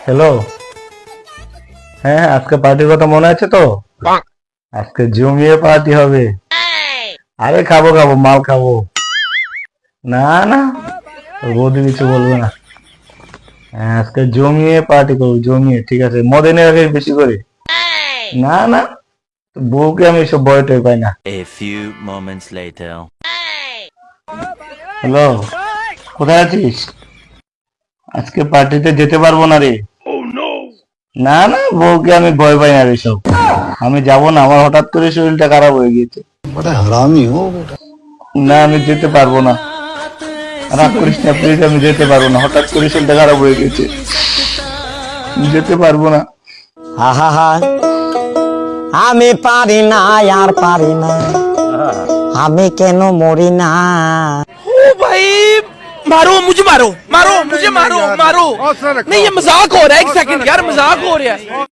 Hello. হ্যাঁ, আজকে পার্টির কথা মনে আছে তো? আজকে জমিয়ে পার্টি হবে। আরে খাবো খাবো, মাল খাবো। না না, বৌদি কিছু বলবে না। হ্যাঁ, আজকে জমিয়ে পার্টি করবো, জমিয়ে। ঠিক আছে, মদে নিয়ে রাখি বেশি করে। না না, বউকে আমি সব ভয় টয় পাই না। A few moments later. Hello, কোথায় আছিস? আজকে পার্টিতে যেতে পারবো না রে। না না, বউকে আমি ভয় পাই না রে সব। আমি যাবো না, আমার হঠাৎ করে শরীরটা খারাপ হয়ে গিয়েছে। बड़ा हरामी हो बेटा। না, আমি যেতে পারবো না। রাগ করিস না প্লিজ, আমি যেতে পারবো না, হঠাৎ করে শরীরটা খারাপ হয়ে গেছে। যেতে পারবো না। আহা আমি পারি না আর পারি না আমি কেন মরি না ओ भाई मारो मुझे मारो मारो मुझे मारो मारो नहीं ये मजाक हो रहा है एक सेकंड यार मजाक हो रहा है